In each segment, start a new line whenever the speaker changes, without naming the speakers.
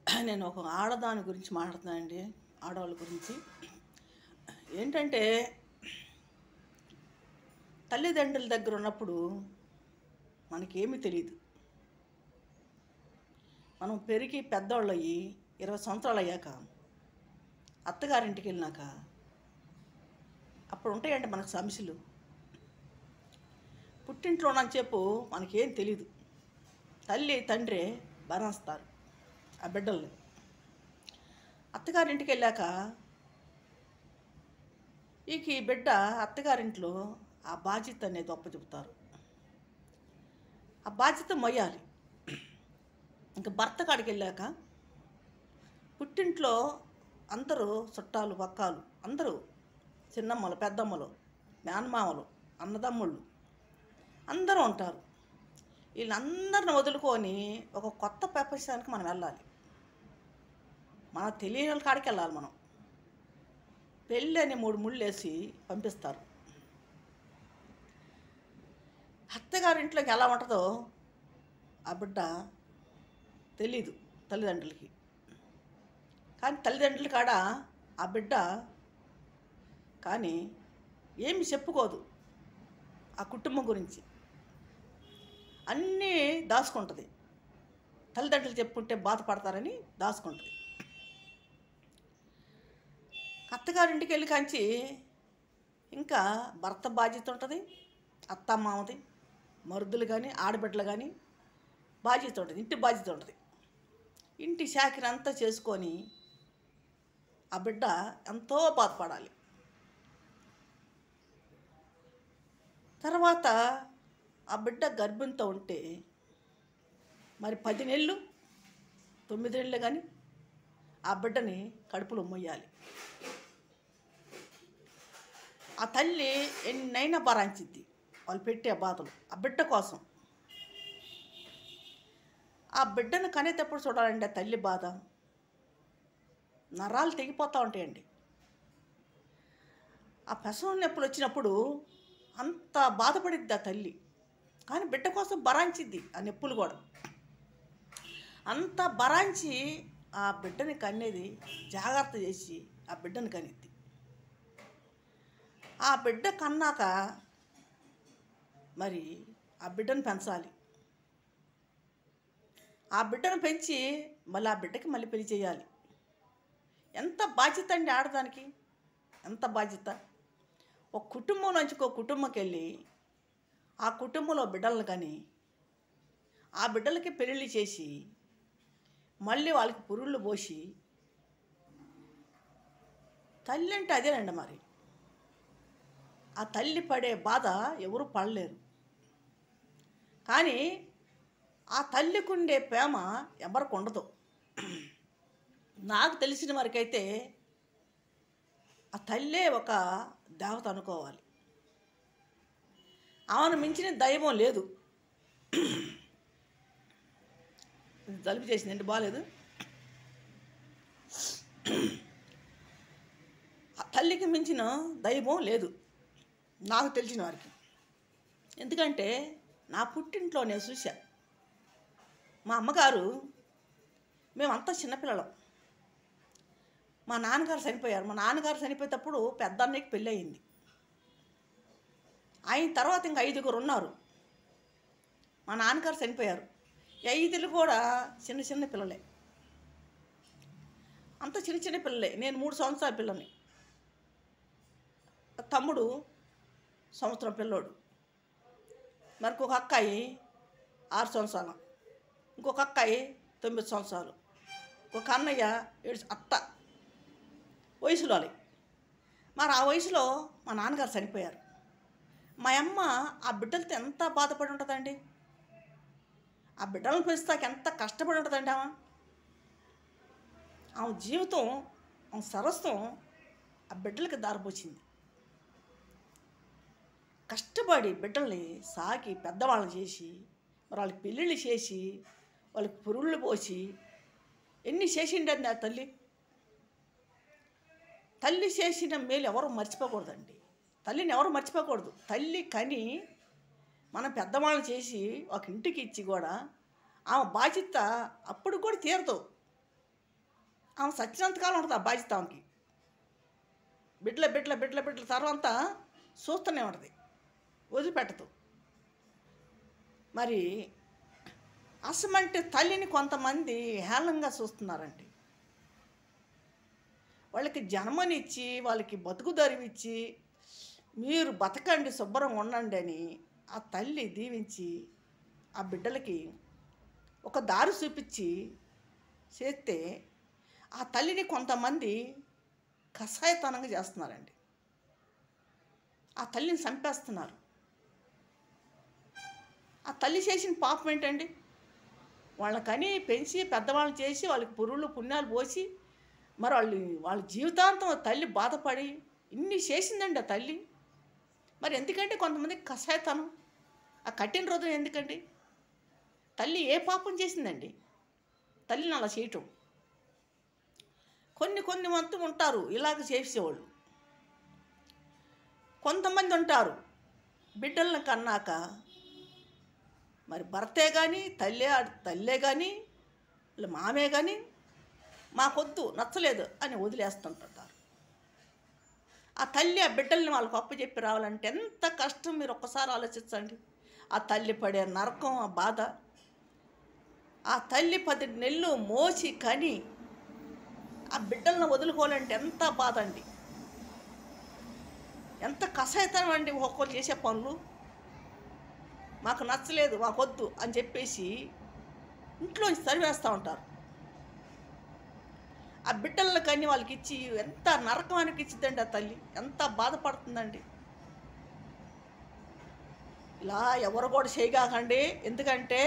నేను ఒక ఆడదాని గురించి మాట్లాడుతున్నానండి. ఆడవాళ్ళ గురించి. ఏంటంటే తల్లిదండ్రుల దగ్గర ఉన్నప్పుడు మనకేమీ తెలీదు. మనం పెరిగి పెద్దోళ్ళయ్యి 20 సంవత్సరాలు అయ్యాక అత్తగారింటికి వెళ్ళినాక అప్పుడు ఉంటాయండి మనకు సమస్యలు. పుట్టింట్లో ఉన్నంతసేపు మనకేం తెలీదు. తల్లి తండ్రి భరిస్తారు ఆ బిడ్డల్ని. అత్తగారింటికి వెళ్ళాక ఈ బిడ్డ అత్తగారింట్లో ఆ బాధ్యత అనేది చెబుతారు. ఆ బాధ్యత మొయ్యాలి. ఇంకా భర్త కాడికి వెళ్ళాక పుట్టింట్లో అందరూ చుట్టాలు పక్కాలు అందరూ చిన్నమ్మలు పెద్దమ్మలు మేనమామలు అన్నదమ్ముళ్ళు అందరూ ఉంటారు. వీళ్ళందరిని వదులుకొని ఒక కొత్త ప్రపంచానికి మనం వెళ్ళాలి. మన తెలియని కాడికి వెళ్ళాలి. మనం పెళ్ళి అని 3 ముళ్ళు వేసి పంపిస్తారు. అత్తగారింట్లోకి ఎలా ఉంటుందో ఆ బిడ్డ తెలీదు తల్లిదండ్రులకి. కానీ తల్లిదండ్రుల కాడ ఆ బిడ్డ కానీ ఏమి చెప్పుకోదు. ఆ కుటుంబం గురించి అన్నీ దాచుకుంటుంది. తల్లిదండ్రులు చెప్పుకుంటే బాధపడతారని దాచుకుంటుంది. అత్తగారింటికి వెళ్ళి కాంచి ఇంకా భర్త బాధ్యత ఉంటుంది, అత్తమామది, మరుదులు కానీ ఆడబిడ్డలు కానీ బాధ్యత ఉంటుంది, ఇంటి బాధ్యత ఉంటుంది. ఇంటి చాకరీ అంతా చేసుకొని ఆ బిడ్డ ఎంతో బాధపడాలి. తర్వాత ఆ బిడ్డ గర్భంతో ఉంటే మరి 10 నెలలు 9 నెలలు కానీ ఆ బిడ్డని కడుపులో మొయ్యాలి. ఆ తల్లి ఎన్నైనా భరించిద్ది వాళ్ళు పెట్టే బాధలు ఆ బిడ్డ కోసం. ఆ బిడ్డను కనేటప్పుడు చూడాలండి ఆ తల్లి బాధ. నరాలు తెగిపోతూ ఉంటాయండి. ఆ ప్రసవం నొప్పులు వచ్చినప్పుడు అంత బాధపడిద్ది ఆ తల్లి. కానీ బిడ్డ కోసం భరాంచిద్ది ఆ నొప్పులు కూడా. అంత భరాంచి ఆ బిడ్డని కనేది జాగ్రత్త చేసి ఆ బిడ్డని కనిద్ది. ఆ బిడ్డ కన్నాక మరి ఆ బిడ్డను పెంచాలి. ఆ బిడ్డను పెంచి మళ్ళీ ఆ బిడ్డకి మళ్ళీ పెళ్లి చేయాలి. ఎంత బాధ్యత అండి ఆడదానికి, ఎంత బాధ్యత. ఒక కుటుంబం నుంచి ఒక కుటుంబంకి వెళ్ళి ఆ కుటుంబంలో బిడ్డలను కానీ ఆ బిడ్డలకి పెళ్ళిళ్ళు చేసి మళ్ళీ వాళ్ళకి పురుళ్ళు పోసి తల్లి అంటే అదేనండి. మరి ఆ తల్లి పడే బాధ ఎవరు పడలేరు. కానీ ఆ తల్లికి ఉండే ప్రేమ ఎవరికి ఉండదు. నాకు తెలిసిన వరకైతే ఆ తల్లే ఒక దేవత అనుకోవాలి. ఆమెను మించిన దైవం లేదు. జలుబు చేసిందండి, బాగాలేదు. ఆ తల్లికి మించిన దైవం లేదు నాకు తెలిసిన వారికి. ఎందుకంటే నా పుట్టింట్లో నేను చూసా. మా అమ్మగారు, మేమంతా చిన్నపిల్లలం. మా నాన్నగారు చనిపోయారు. మా నాన్నగారు చనిపోయేటప్పుడు పెద్ద అన్నయ్యకి పెళ్ళి అయింది. అయిన తర్వాత ఇంకా 5గురు ఉన్నారు. మా నాన్నగారు చనిపోయారు. 5 కూడా చిన్న చిన్న పిల్లలే, అంత చిన్న చిన్న పిల్లలే. నేను 3 సంవత్సరాల పిల్లని, తమ్ముడు సంవత్సరం పిల్లోడు, మరికొక అక్కాయి 6 సంవత్సరాలు, ఇంకొక అక్కాయి 9 సంవత్సరాలు, ఒక అన్నయ్య 7. అత్త వయసులో వాళ్ళి. మరి ఆ వయసులో మా నాన్నగారు చనిపోయారు. మా అమ్మ ఆ బిడ్డలతో ఎంత బాధపడి ఉంటుందండి. ఆ బిడ్డలను పెంచుతాక ఎంత కష్టపడి ఉంటుందండి. ఆమె జీవితం, ఆమె సరస్వం ఆ బిడ్డలకి దారిపోచింది. కష్టపడి బిడ్డల్ని సాకి పెద్దవాళ్ళని చేసి మరి వాళ్ళకి పెళ్ళిళ్ళు చేసి వాళ్ళకి పురుళ్ళు పోసి ఎన్ని చేసిండని ఆ తల్లి. తల్లి చేసిన మేలు ఎవరు మర్చిపోకూడదండి. తల్లిని ఎవరు మర్చిపోకూడదు. తల్లి కని మనం పెద్దవాళ్ళని చేసి ఒక ఇంటికి ఇచ్చి కూడా ఆమె బాధ్యత అప్పుడు కూడా తీరదు. ఆమె సచ్చినంతకాలం ఉంటుంది ఆ బాధ్యత ఆమెకి. బిడ్డల తర్వాత చూస్తూనే ఉంటుంది, వదిలిపెట్టదు. మరి అసమంటే తల్లిని కొంతమంది హేళనగా చూస్తున్నారండి. వాళ్ళకి జన్మనిచ్చి వాళ్ళకి బతుకుదరివిచ్చి మీరు బతకండి శుభ్రంగా ఉండండి అని ఆ తల్లి దీవించి ఆ బిడ్డలకి ఒక దారి చూపించి చేస్తే ఆ తల్లిని కొంతమంది కషాయతనంగా చేస్తున్నారండి. ఆ తల్లిని చంపేస్తున్నారు. ఆ తల్లి చేసిన పాపం ఏంటండి? వాళ్ళకని పెంచి పెద్దవాళ్ళని చేసి వాళ్ళకి పురుళ్ళు పుణ్యాలు పోసి మరి వాళ్ళ జీవితాంతం తల్లి బాధపడి ఇన్ని చేసిందండి ఆ తల్లి. మరి ఎందుకంటే కొంతమంది కషాయతనం, ఆ కట్టిన రోజున ఎందుకండి? తల్లి ఏ పాపం చేసిందండి తల్లిని అలా చేయటం? కొన్ని వంతు ఉంటారు ఇలాగ చేసేవాళ్ళు. కొంతమంది ఉంటారు బిడ్డలను కన్నాక మరి భర్తే కానీ తల్లే కానీ మామే కానీ మాకొద్దు నచ్చలేదు అని వదిలేస్తుంటుంటారు. ఆ తల్లి ఆ బిడ్డల్ని వాళ్ళకు అప్పచెప్పి రావాలంటే ఎంత కష్టం మీరు ఒక్కసారి ఆలోచించండి. ఆ తల్లి పడే నరకం, ఆ బాధ. ఆ తల్లి 10 నెలలు మోసి కని ఆ బిడ్డలను వదులుకోవాలంటే ఎంత బాధ అండి, ఎంత కషాయతనం అండి ఒక్కొక్కరు చేసే పనులు. మాకు నచ్చలేదు, మాకొద్దు అని చెప్పేసి ఇంట్లోంచి తరివేస్తూ ఉంటారు. ఆ బిడ్డలను కని వాళ్ళకి ఇచ్చి ఎంత నరకానికి ఇచ్చిద్దండి ఆ తల్లి, ఎంత బాధపడుతుందండి. ఇలా ఎవరు కూడా చేయగాకండి. ఎందుకంటే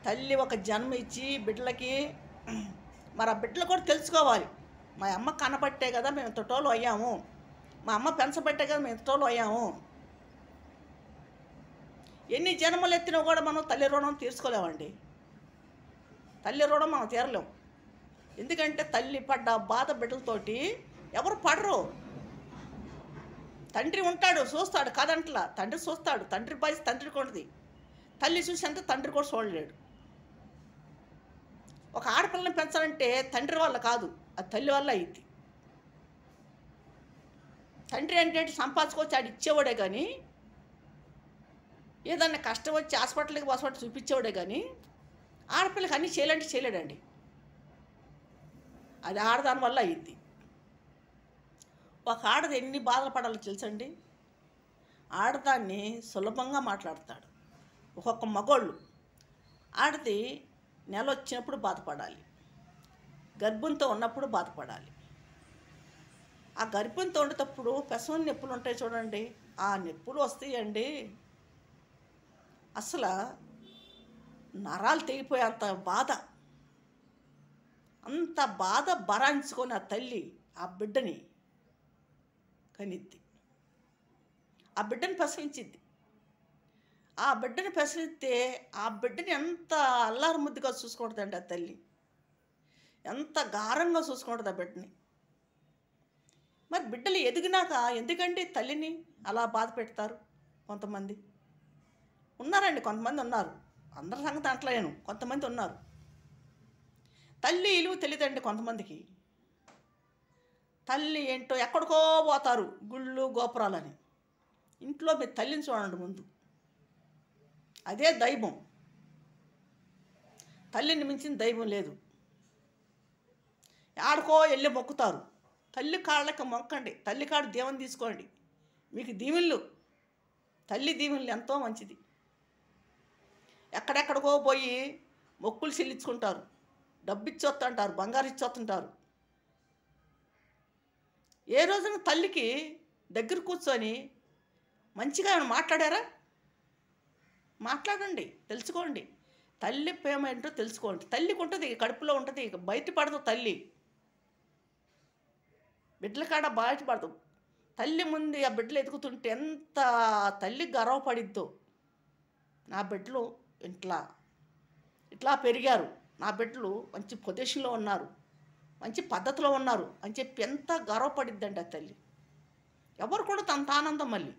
తల్లి ఒక జన్మ ఇచ్చి బిడ్డలకి మరి ఆ బిడ్డలు కూడా తెలుసుకోవాలి. మా అమ్మ కనబట్టే కదా మేము ఇంతటోళ్ళు అయ్యాము, మా అమ్మ పెంచబట్టే కదా మేము ఇంతటోళ్ళు అయ్యాము. ఎన్ని జన్మలు ఎత్తినా కూడా మనం తల్లి రుణం తీర్చుకోలేమండి. తల్లి రుణం మనం తీరలేము. ఎందుకంటే తల్లి పడ్డ బాధ బిడ్డలతోటి ఎవరు పడరు. తండ్రి ఉంటాడు, చూస్తాడు, కాదంటలా. తండ్రి చూస్తాడు, తండ్రి బాధ్యత తండ్రికి ఉంటుంది. తల్లి చూసి అంటే తండ్రి కూడా చూడలేడు. ఒక ఆడపిల్లని పెంచాలంటే తండ్రి వల్ల కాదు, అది తల్లి వల్ల అయింది. తండ్రి అంటే సంపాదించుకొచ్చి ఆడు ఇచ్చేవాడే కానీ, ఏదన్నా కష్టం వచ్చి హాస్పిటల్కి హాస్పిటల్ చూపించేవాడే కానీ ఆడపిల్లకి అన్నీ చేయలేంటే చేయలేడండి. అది ఆడదాని వల్ల అయింది. ఒక ఆడది ఎన్ని బాధలు పడాలో తెలుసండి. ఆడదాన్ని సులభంగా మాట్లాడతాడు ఒక్కొక్క మగోళ్ళు. ఆడది నెల వచ్చినప్పుడు బాధపడాలి, గర్భంతో ఉన్నప్పుడు బాధపడాలి. ఆ గర్భంతో ఉండేటప్పుడు ప్రసవం నొప్పులు ఉంటాయి చూడండి, ఆ నొప్పులు వస్తాయండి. అసలు నరాలు తెగిపోయేంత బాధ, అంత బాధ భరాయించుకొని ఆ తల్లి ఆ బిడ్డని కనిద్ది, ఆ బిడ్డని ప్రసవించిద్ది. ఆ బిడ్డని ప్రసవిస్తే ఆ బిడ్డని ఎంత అల్లారు ముద్దుగా చూసుకుంటుందండి ఆ తల్లి, ఎంత గారంగా చూసుకుంటుంది ఆ బిడ్డని. మరి బిడ్డలు ఎదిగినాక ఎందుకంటే తల్లిని అలా బాధ పెడతారు? కొంతమంది ఉన్నారండి, కొంతమంది ఉన్నారు, అందరి సంగతి అంటలేను, కొంతమంది ఉన్నారు. తల్లి ఇలువ తెలియదండి కొంతమందికి. తల్లి ఏంటో ఎక్కడికో పోతారు, గుళ్ళు గోపురాలని. ఇంట్లో మీరు తల్లిని చూడండి ముందు, అదే దైవం. తల్లిని మించిన దైవం లేదు. ఆడుకో వెళ్ళి మొక్కుతారు. తల్లి కాళ్ళకి మొక్కండి, తల్లి కాడ దీవెన తీసుకోండి, మీకు దీవెనలు. తల్లి దీవెనలు ఎంతో మంచిది. ఎక్కడెక్కడికో పోయి మొక్కులు చెల్లించుకుంటారు, డబ్బు ఇచ్చొస్తుంటారు, బంగారు ఇచ్చొస్తుంటారు. ఏ రోజున తల్లికి దగ్గర కూర్చొని మంచిగా మాట్లాడారా? మాట్లాడండి, తెలుసుకోండి. తల్లి ప్రేమ ఏంటో తెలుసుకోండి. తల్లికి ఉంటుంది, కడుపులో ఉంటుంది, బయటపడదు తల్లి. బిడ్డల కాడ బయటపడదు. తల్లి ముందు ఆ బిడ్డలు ఎదుగుతుంటే ఎంత తల్లి గర్వపడిద్దో. నా బిడ్డలు ఇట్లా పెరిగారు, నా బిడ్డలు మంచి పొజిషన్లో ఉన్నారు, మంచి పద్ధతిలో ఉన్నారు అని చెప్పి ఎంత గర్వపడిద్దండి ఆ తల్లి. ఎవరు కూడా తన ఆనందం మళ్ళీ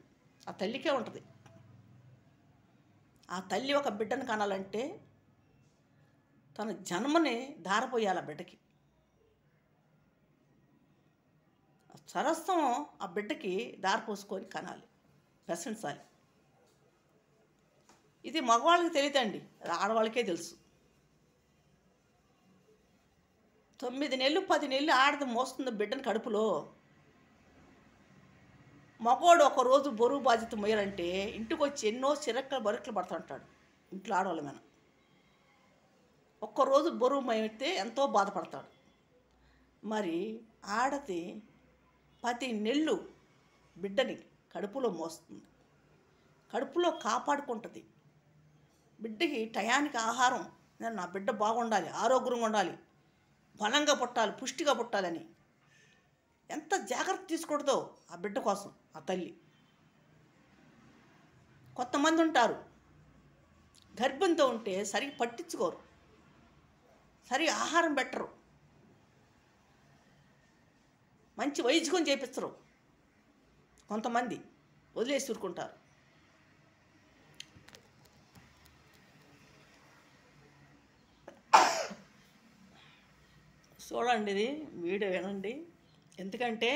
ఆ తల్లికే ఉంటుంది. ఆ తల్లి ఒక బిడ్డను కనాలంటే తన జన్మని ధారపోయాలి ఆ బిడ్డకి. సరస్వం ఆ బిడ్డకి దారి పోసుకొని కనాలి, ప్రశంసాలి. ఇది మగవాళ్ళకి తెలియదండి, అది ఆడవాళ్ళకే తెలుసు. 9 నెలలు 10 నెలలు ఆడది మోస్తుంది బిడ్డని కడుపులో. మగవాడు ఒకరోజు బరువు బాధ్యత మోయాలంటే ఇంటికి వచ్చి ఎన్నో చిరక్కలు బరుకులు పడుతుంటాడు. ఇంట్లో ఆడవాళ్ళ మీద ఒక్కరోజు బరువు మోయితే ఎంతో బాధపడతాడు. మరి ఆడది 10 నెలలు బిడ్డని కడుపులో మోస్తుంది, కడుపులో కాపాడుకుంటుంది. బిడ్డకి టయానికి ఆహారం, నా బిడ్డ బాగుండాలి, ఆరోగ్యంగా ఉండాలి, బలంగా పుట్టాలి, పుష్టిగా పుట్టాలని ఎంత జాగ్రత్త తీసుకుంటుందో ఆ బిడ్డ కోసం ఆ తల్లి. కొంతమంది ఉంటారు గర్భంతో ఉంటే సరిగ్గా పట్టించుకోరు, సరిగా ఆహారం పెట్టరు, మంచి వైద్యం చేపిస్తారు, కొంతమంది వదిలేసి ఊరుకుంటారు. చూడండి, ఇది వీడియో వినండి. ఎందుకంటే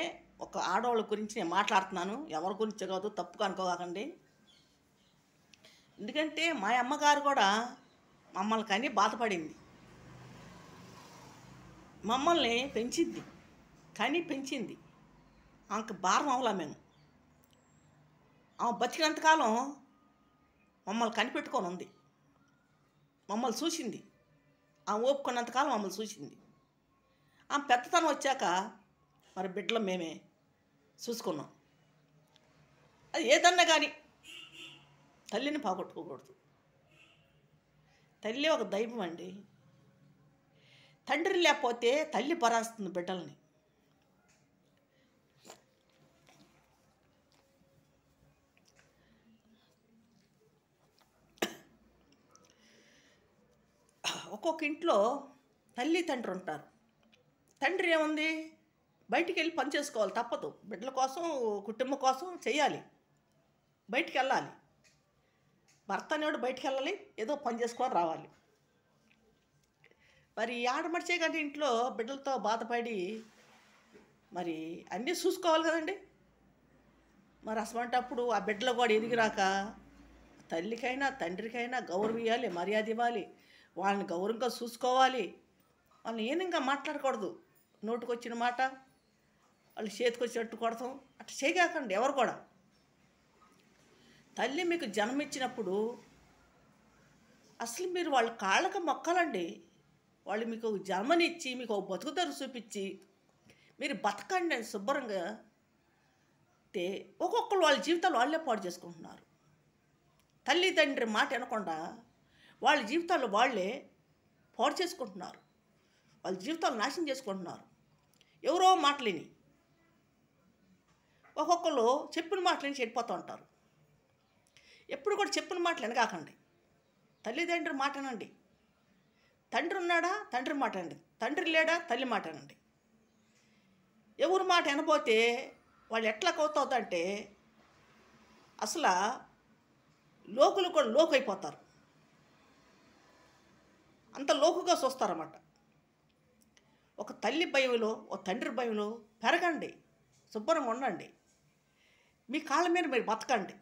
ఒక ఆడవాళ్ళ గురించి నేను మాట్లాడుతున్నాను, ఎవరి గురించి కాదు, తప్పుగా అనుకోకండి. ఎందుకంటే మా అమ్మగారు కూడా మమ్మల్ని కానీ బాధపడింది, మమ్మల్ని పెంచింది, కానీ పెంచింది. ఆమెకు భారం అవలా మేము. ఆమె బతికినంతకాలం మమ్మల్ని కనిపెట్టుకొని ఉంది, మమ్మల్ని చూసింది. ఆమె ఓపుకున్నంతకాలం మమ్మల్ని చూసింది. ఆమె పెద్దతనం వచ్చాక మరి బిడ్డలు మేమే చూసుకున్నాం. అది ఏదన్నా కానీ తల్లిని పోగొట్టుకోకూడదు. తల్లి ఒక దైవం అండి. తండ్రి లేకపోతే తల్లి పరాస్తుంది బిడ్డల్ని. ఒక్కొక్క ఇంట్లో తల్లి తండ్రి ఉంటారు. తండ్రి ఏముంది, బయటికి వెళ్ళి పని చేసుకోవాలి, తప్పదు. బిడ్డల కోసం, కుటుంబం కోసం చేయాలి, బయటికి వెళ్ళాలి. భర్త అనేవాడు బయటికి వెళ్ళాలి, ఏదో పని చేసుకొని రావాలి. మరి ఆడమడిచే కానీ ఇంట్లో బిడ్డలతో బాధపడి మరి అన్నీ చూసుకోవాలి కదండి. మరి అసమంటప్పుడు ఆ బిడ్డలు కూడా ఎదిగిరాక తల్లికైనా తండ్రికైనా గౌరవం ఇవ్వాలి, మర్యాద ఇవ్వాలి, వాళ్ళని గౌరవంగా చూసుకోవాలి. వాళ్ళని ఏనింగా మాట్లాడకూడదు, నోటుకొచ్చిన మాట, వాళ్ళు చేతికి వచ్చినట్టు కొడతాం అట్లా చేయకండి ఎవరు కూడా. తల్లి మీకు జన్మించినప్పుడు అసలు మీరు వాళ్ళ కాళ్ళకు మొక్కాలండి. వాళ్ళు మీకు జన్మనిచ్చి మీకు ఒక బతుకుతారు చూపించి మీరు బతకండి శుభ్రంగా. ఒక్కొక్కరు వాళ్ళ జీవితాలు వాళ్ళే పాడు చేసుకుంటున్నారు. తల్లిదండ్రి మాట వినకుండా వాళ్ళ జీవితాలు వాళ్ళే పాడు చేసుకుంటున్నారు, వాళ్ళ జీవితాలు నాశనం చేసుకుంటున్నారు. ఎవరో మాటలేని, ఒక్కొక్కరు చెప్పిన మాటలని చెడిపోతూ ఉంటారు. ఎప్పుడు కూడా చెప్పిన మాటలు వెనకాకండి, తల్లిదండ్రి మాట అనండి. తండ్రి ఉన్నాడా, తండ్రి మాట అనండి. తండ్రి లేడా, తల్లి మాట అనండి. ఎవరి మాట వినపోతే వాళ్ళు ఎట్లా కవుతుందంటే అసలు లోకులు కూడా లోకు అయిపోతారు, అంత లోకుగా చూస్తారన్నమాట. ఒక తల్లి భయంలో, ఒక తండ్రి భయంలో పెరగండి, శుభ్రంగా ఉండండి, మీ కాళ్ళ మీద మీరు బతకండి.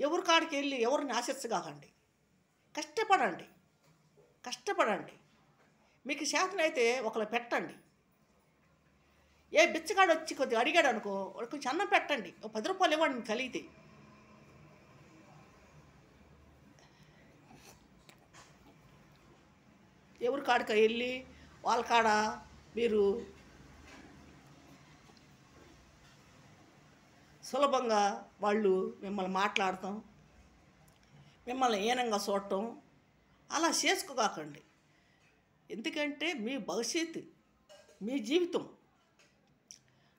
ఎవరి కాడికి వెళ్ళి ఎవరిని ఆశించగాకండి. కష్టపడండి, కష్టపడండి. మీకు చేతనైతే ఒకరు పెట్టండి. ఏ బిచ్చగాడు వచ్చి కొద్దిగా అడిగాడు అనుకో, వాడు కొంచెం అన్నం పెట్టండి, ఒక 10 రూపాయలు ఇవ్వండి మీకు కలిగితే. ఎవరి కాడికి వెళ్ళి వాళ్ళ కాడ మీరు సులభంగా వాళ్ళు మిమ్మల్ని మాట్లాడటం, మిమ్మల్ని హీనంగా చూడటం అలా చేసుకోకాకండి. ఎందుకంటే మీ భవిష్యత్తు, మీ జీవితం.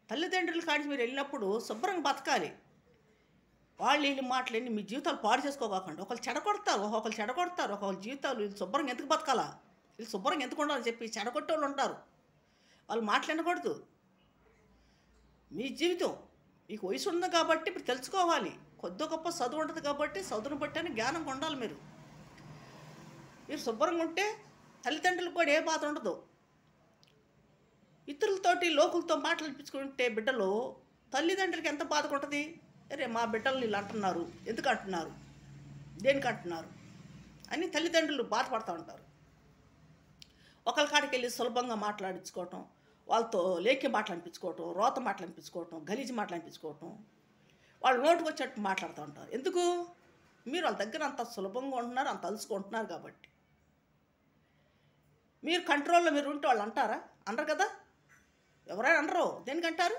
తల్లిదండ్రుల కాడికి మీరు వెళ్ళినప్పుడు శుభ్రంగా బతకాలి. వాళ్ళు వీళ్ళు మాటలన్నీ మీ జీవితాలు పాడు చేసుకోకాకండి. ఒకళ్ళు చెడగొడతారు, ఒకళ్ళ జీవితాలు వీళ్ళు శుభ్రంగా ఎందుకు బతకాలా, వీళ్ళు శుభ్రంగా ఎందుకు ఉండాలని చెప్పి చెడగొట్టే వాళ్ళు ఉంటారు. వాళ్ళు మాట్లాడకూడదు. మీ జీవితం, మీకు వయసు ఉంది కాబట్టి ఇప్పుడు తెలుసుకోవాలి. కొద్ది గొప్ప చదువు ఉంటుంది కాబట్టి చదువును బట్టి జ్ఞానం ఉండాలి. మీరు శుభ్రంగా ఉంటే తల్లిదండ్రులకు కూడా ఏ బాధ ఉండదు. ఇతరులతోటి లోకులతో మాట్లాడిపించుకుంటే బిడ్డలు తల్లిదండ్రులకి ఎంత బాధకుంటుంది. అరే మా బిడ్డలు ఇలా అంటున్నారు, ఎందుకు అంటున్నారు, దేనికి అంటున్నారు అని తల్లిదండ్రులు బాధపడుతూ ఉంటారు. ఒకళ్ళ కాడికి వెళ్ళి సులభంగా మాట్లాడించుకోవటం, వాళ్ళతో లేఖి మాట్లాడిపించుకోవటం, రోత మాట్లాడిపించుకోవటం, గలీజి మాట్లాడిపించుకోవటం, వాళ్ళు నోటుకు వచ్చినట్టు మాట్లాడుతూ ఉంటారు. ఎందుకు? మీరు వాళ్ళ దగ్గర అంత సులభంగా ఉంటున్నారు, అంత అలుసుకుంటున్నారు కాబట్టి. మీరు కంట్రోల్లో మీరు ఉంటే వాళ్ళు అంటారా? అనరు కదా. ఎవరైనా అనరు. దేనికంటారు?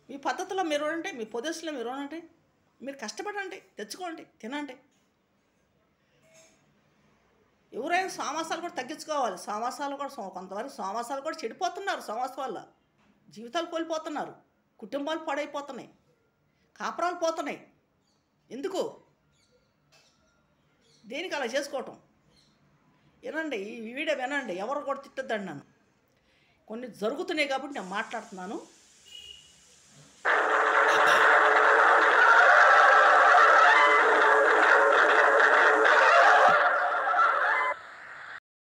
మీ పద్ధతిలో మీరు ఉండండి, మీ పొజిషన్లో మీరు ఉండండి, మీరు కష్టపడండి, తెచ్చుకోండి, తినండి. ఎవరైనా సామాసాలు కూడా తగ్గించుకోవాలి. సామాసాలు కూడా కొంతవరకు సామాసాలు కూడా చెడిపోతున్నారు. సామాస వల్ల జీవితాలు కోల్పోతున్నారు, కుటుంబాలు పాడైపోతున్నాయి, కాపురాలు పోతున్నాయి. ఎందుకు? దేనికి అలా చేసుకోవటం? వినండి, ఈ వీడియో వినండి, ఎవరు కూడా తిట్టద్దండి. నన్ను కొన్ని జరుగుతున్నాయి కాబట్టి నేను మాట్లాడుతున్నాను.